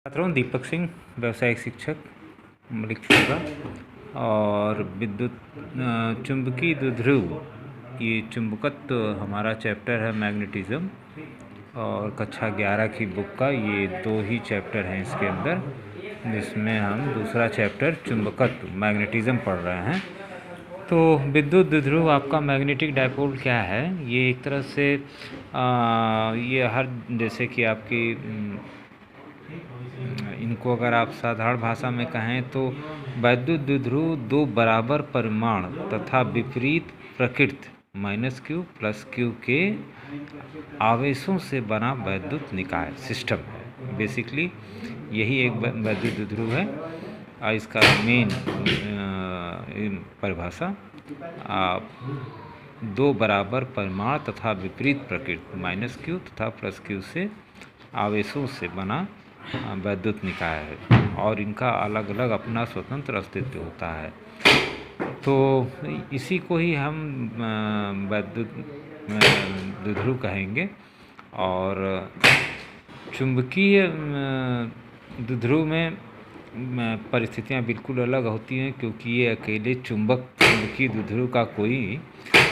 छात्रों, दीपक सिंह, व्यावसायिक शिक्षक, मलिकपुरा। और विद्युत चुंबकीय द्विध्रुव, ये चुंबकत्व हमारा चैप्टर है मैग्नेटिज्म, और कक्षा 11 की बुक का ये 2 ही चैप्टर हैं इसके अंदर, जिसमें हम दूसरा चैप्टर चुंबकत्व मैग्नेटिज्म पढ़ रहे हैं। तो विद्युत द्विध्रुव आपका मैग्नेटिक डायपोल क्या है? ये एक तरह से ये हर जैसे कि आपकी इनको अगर आप साधारण भाषा में कहें तो वैद्युत द्विध्रुव 2 बराबर परिमाण तथा विपरीत प्रकृति -q + q के आवेशों से बना वैद्युत निकाय सिस्टम है। बेसिकली यही एक वैद्युत द्विध्रुव है। इसका मेन परिभाषा 2 बराबर परिमाण तथा विपरीत प्रकृति -q तथा +q से आवेशों से बना वैद्युत निकाय है, और इनका अलग अलग अपना स्वतंत्र अस्तित्व होता है। तो इसी को ही हम वैद्युत द्विध्रुव कहेंगे। और चुंबकीय द्विध्रुव में परिस्थितियां बिल्कुल अलग होती हैं, क्योंकि ये अकेले चुंबकीय द्विध्रुव का कोई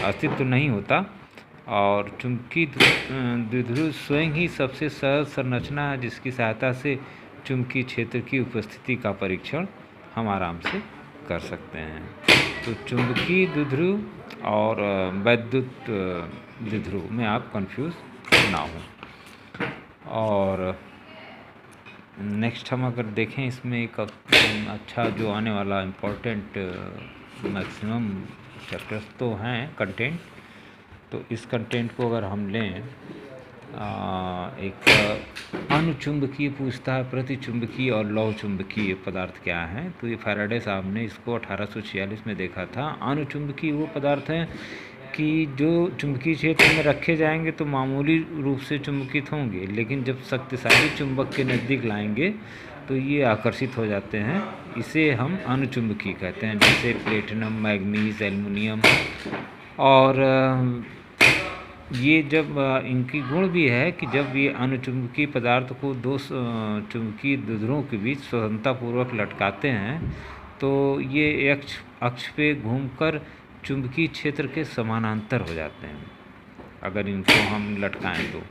अस्तित्व नहीं होता, और चुंबकीय द्विध्रुव स्वयं ही सबसे सरल संरचना है, जिसकी सहायता से चुंबकीय क्षेत्र की उपस्थिति का परीक्षण हम आराम से कर सकते हैं। तो चुंबकीय द्विध्रुव और वैद्युत द्विध्रुव में आप कंफ्यूज ना हो। और नेक्स्ट हम अगर देखें, इसमें एक अच्छा जो आने वाला इम्पोर्टेंट मैक्सिमम चैप्टर्स तो हैं कंटेंट। तो इस कंटेंट को अगर हम लें, एक अनुचुंबकीय पूछता है, प्रतिचुंबकीय और लौह चुंबकीय पदार्थ क्या हैं। तो ये फैराडे साहब ने इसको 1846 में देखा था। अनुचुंबकीय वो पदार्थ हैं कि जो चुंबकीय क्षेत्र में रखे जाएंगे तो मामूली रूप से चुंबकित होंगे, लेकिन जब शक्तिशाली चुंबक के नज़दीक लाएंगे तो ये आकर्षित हो जाते हैं। इसे हम अनुचुंबकीय कहते हैं, जैसे प्लेटिनम, मैग्नीज, एल्युमिनियम। और ये जब इनकी गुण भी है कि जब ये अनुचुंबकीय पदार्थ को 2 चुंबकीय द्विध्रुवों के बीच स्वतंत्रतापूर्वक लटकाते हैं, तो ये अक्ष पे घूमकर चुंबकीय क्षेत्र के समानांतर हो जाते हैं अगर इनको हम लटकाएं तो।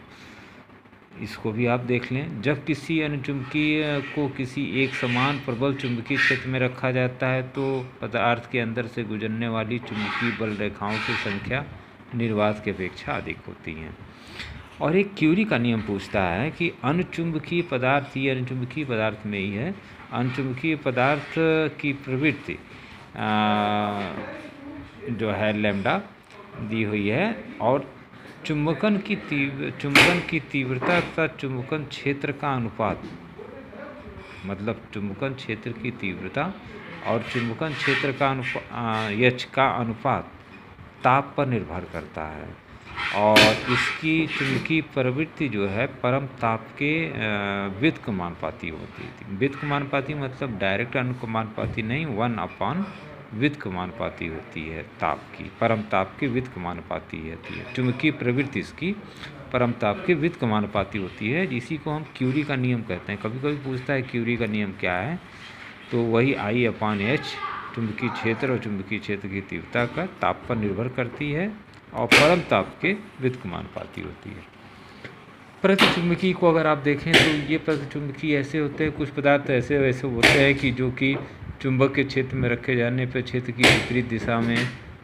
इसको भी आप देख लें। जब किसी अनुचुंबकीय को किसी एक समान प्रबल चुंबकीय क्षेत्र में रखा जाता है, तो पदार्थ के अंदर से गुजरने वाली चुंबकीय बल रेखाओं की संख्या निर्वात की अपेक्षा अधिक होती हैं। और एक क्यूरी का नियम पूछता है कि अनुचुंबकीय पदार्थ, ये अनुचुंबकीय पदार्थ में ही है, अनुचुंबकीय पदार्थ की प्रवृत्ति जो है लैम्डा दी हुई है, और चुंबकन की तीव्रता तथा चुंबकन क्षेत्र का अनुपात, मतलब चुंबकन क्षेत्र की तीव्रता और चुंबकन क्षेत्र का H का अनुपात ताप पर निर्भर करता है। और इसकी चुंबकीय प्रवृत्ति जो है परम ताप के व्युत्क्रमानुपाती होती है। व्युत्क्रमानुपाती मतलब डायरेक्ट अनुक्रमानुपाती नहीं, 1/, व्युत्क्रमानुपाती होती है ताप की, परम ताप की व्युत्क्रमानुपाती होती है। चुंबकीय प्रवृत्ति इसकी परम ताप के व्युत्क्रमानुपाती होती है, इसी को हम क्यूरी का नियम कहते हैं। कभी कभी पूछता है क्यूरी का नियम क्या है, तो वही I/H चुंबकीय क्षेत्र और चुंबकीय क्षेत्र की तीव्रता का ताप पर निर्भर करती है, और परम ताप के व्युत्क्रमानुपाती होती है। प्रतिचुंबकीय को अगर आप देखें तो ये प्रतिचुंबकीय ऐसे होते हैं, कुछ पदार्थ ऐसे होते हैं कि जो कि चुंबक के क्षेत्र में रखे जाने पर क्षेत्र की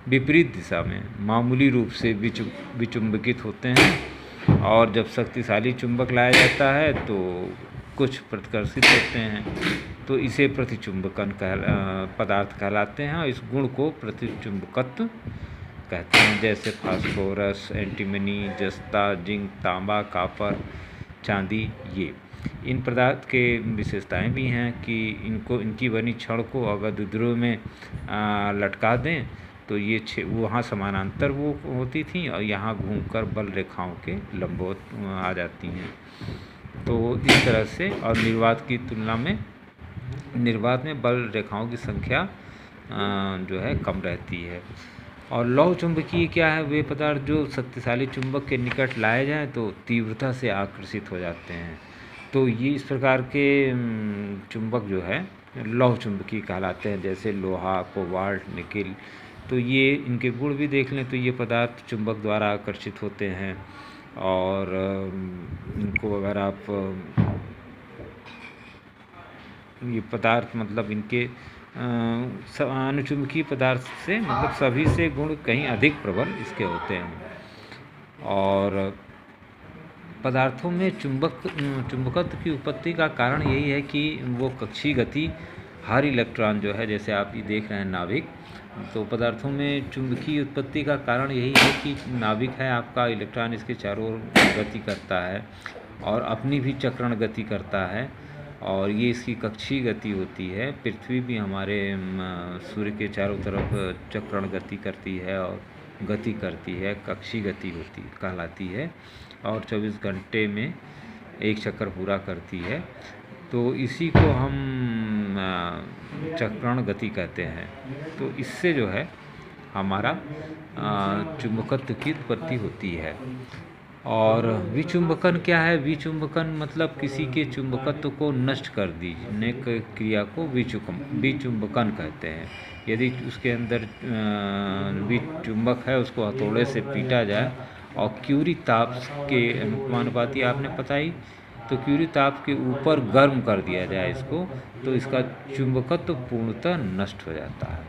विपरीत दिशा में मामूली रूप से विचुंबकित होते हैं, और जब शक्तिशाली चुंबक लाया जाता है तो कुछ प्रतिकर्षित होते हैं, तो इसे प्रतिचुंबकन पदार्थ कहलाते हैं, और इस गुण को प्रतिचुंबकत्व कहते हैं। जैसे फास्फोरस, एंटीमनी, जस्ता, जिंक, तांबा, कापर, चांदी, ये इन पदार्थ के विशेषताएं भी हैं कि इनकी बनी छड़ को अगर द्विध्रुव में लटका दें तो ये वहाँ समानांतर वो होती थी, और यहाँ घूमकर बल रेखाओं के लंबवत आ जाती हैं। तो इस तरह से, और निर्वात की तुलना में निर्वात में बल रेखाओं की संख्या जो है कम रहती है। और लौह चुंबकीय क्या है? वे पदार्थ जो शक्तिशाली चुंबक के निकट लाए जाएं तो तीव्रता से आकर्षित हो जाते हैं। तो ये इस प्रकार के चुंबक जो है लौह चुंबकीय कहलाते हैं, जैसे लोहा, कोबाल्ट, निकिल। तो ये इनके गुण भी देख लें तो ये पदार्थ चुंबक द्वारा आकर्षित होते हैं, और इनको अगर आप ये पदार्थ मतलब इनके अनुचुंबकीय पदार्थ से मतलब सभी से गुण कहीं अधिक प्रबल इसके होते हैं। और पदार्थों में चुंबकत्व की उत्पत्ति का कारण यही है कि वो कक्षीय गति, हर इलेक्ट्रॉन जो है, जैसे आप ये देख रहे हैं नाभिक, तो पदार्थों में चुंबकीय उत्पत्ति का कारण यही है कि नाभिक है आपका, इलेक्ट्रॉन इसके चारों ओर गति करता है और अपनी भी चक्रण गति करता है, और ये इसकी कक्षीय गति होती है। पृथ्वी भी हमारे सूर्य के चारों तरफ चक्रण गति करती है और गति करती है, कक्षीय गति होती कहलाती है, और 24 घंटे में एक चक्कर पूरा करती है। तो इसी को हम चक्रण गति कहते हैं। तो इससे जो है हमारा चुंबकत्व की उत्पत्ति होती है। और विचुंबकन क्या है? विचुंबकन मतलब किसी के चुंबकत्व को नष्ट कर देने की क्रिया को विचुंबकन कहते हैं। यदि उसके अंदर विचुंबक है, उसको हथौड़े से पीटा जाए और क्यूरी ताप के अनुपाती आपने बताई, तो क्यूरी ताप के ऊपर गर्म कर दिया जाए इसको, तो इसका चुंबकत्व पूर्णतः नष्ट हो जाता है।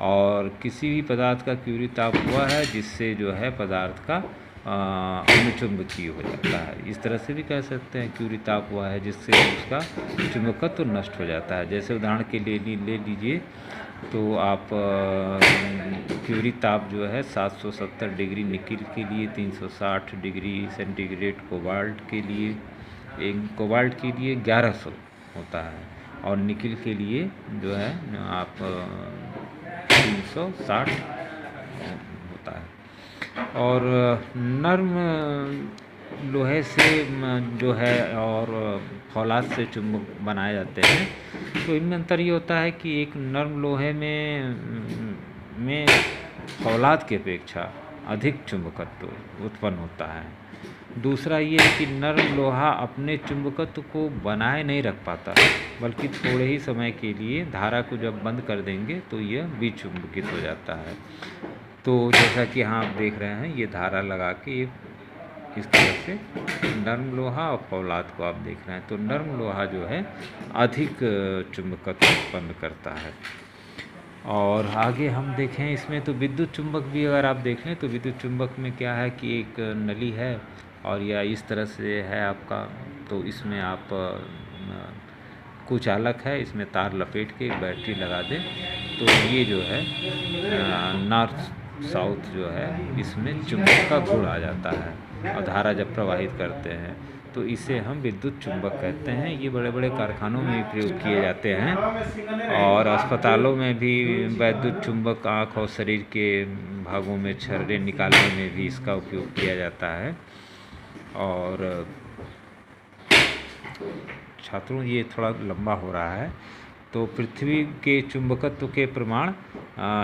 और किसी भी पदार्थ का क्यूरी ताप हुआ है जिससे जो है पदार्थ का अनुचुंबकीय हो जाता है। इस तरह से भी कह सकते हैं क्यूरी ताप हुआ है जिससे उसका चुंबकत्व नष्ट हो जाता है। जैसे उदाहरण के लिए ले लीजिए तो आप क्यूरी ताप जो है 770 डिग्री निकिल के लिए, 360 डिग्री सेंटीग्रेड कोबाल्ट के लिए, कोबाल्ट के लिए 1100 होता है, और निकिल के लिए जो है आप 360 होता है। और नर्म लोहे से जो है और फौलाद से चुंबक बनाए जाते हैं। तो इनमें अंतर ये होता है कि एक नर्म लोहे में फौलाद की अपेक्षा अधिक चुंबकत्व उत्पन्न होता है। दूसरा ये है कि नर्म लोहा अपने चुंबकत्व को बनाए नहीं रख पाता, बल्कि थोड़े ही समय के लिए धारा को जब बंद कर देंगे तो यह विचुंबकित हो जाता है। तो जैसा कि हाँ आप देख रहे हैं, ये धारा लगा के इस तरह से नर्म लोहा और फौलाद को आप देख रहे हैं। तो नर्म लोहा जो है अधिक चुंबकत्व उत्पन्न करता है। और आगे हम देखें इसमें तो विद्युत चुंबक भी अगर आप देखें तो विद्युत चुंबक में क्या है कि एक नली है और या इस तरह से है आपका, तो इसमें आप कुचालक है, इसमें तार लपेट के बैटरी लगा दें तो ये जो है नॉर्थ साउथ जो है इसमें चुंबक का गुण आ जाता है, और धारा जब प्रवाहित करते हैं तो इसे हम विद्युत चुंबक कहते हैं। ये बड़े बड़े कारखानों में प्रयोग किए जाते हैं, और अस्पतालों में भी विद्युत चुंबक आँख और शरीर के भागों में छर्रे निकालने में भी इसका उपयोग किया जाता है। और छात्रों ये थोड़ा लंबा हो रहा है। तो पृथ्वी के चुंबकत्व के प्रमाण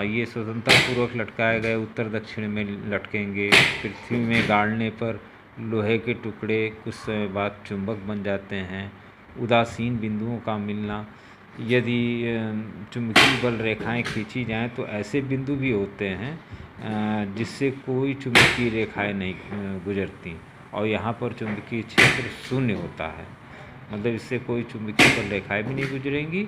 ये स्वतंत्रता पूर्वक लटकाए गए उत्तर दक्षिण में लटकेंगे। पृथ्वी में गाड़ने पर लोहे के टुकड़े कुछ समय बाद चुंबक बन जाते हैं। उदासीन बिंदुओं का मिलना, यदि चुंबकीय बल रेखाएं खींची जाएं तो ऐसे बिंदु भी होते हैं जिससे कोई चुंबकीय रेखाएं नहीं गुजरती, और यहाँ पर चुंबकीय क्षेत्र शून्य होता है, मतलब इससे कोई चुंबकीय बल रेखाएं भी नहीं गुजरेंगी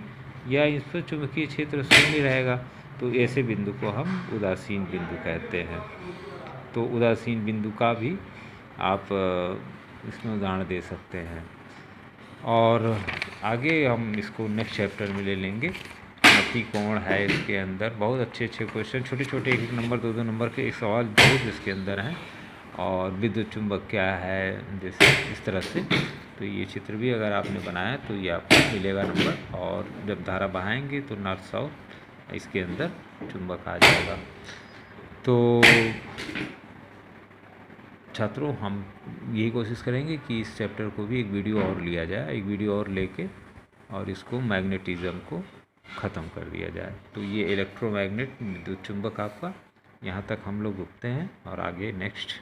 या इस पर चुंबकीय क्षेत्र शून्य रहेगा। तो ऐसे बिंदु को हम उदासीन बिंदु कहते हैं। तो उदासीन बिंदु का भी आप इसमें उदाहरण दे सकते हैं। और आगे हम इसको नेक्स्ट चैप्टर में ले लेंगे। नति कोण है इसके अंदर, बहुत अच्छे अच्छे क्वेश्चन, छोटे छोटे 1 नंबर 2 नंबर के एक सवाल जरूर इसके अंदर हैं। और विद्युत चुंबक क्या है, जैसे इस तरह से। तो ये चित्र भी अगर आपने बनाया तो ये आपको मिलेगा नंबर, और जब धारा बहाएंगे तो नॉर्थ साउथ इसके अंदर चुंबक आ जाएगा। तो छात्रों हम यही कोशिश करेंगे कि इस चैप्टर को भी एक वीडियो और लिया जाए, एक वीडियो और लेके और इसको मैग्नेटिज्म को ख़त्म कर दिया जाए। तो ये इलेक्ट्रोमैग्नेट विद्युत चुंबक आपका यहाँ तक हम लोग रुकते हैं, और आगे नेक्स्ट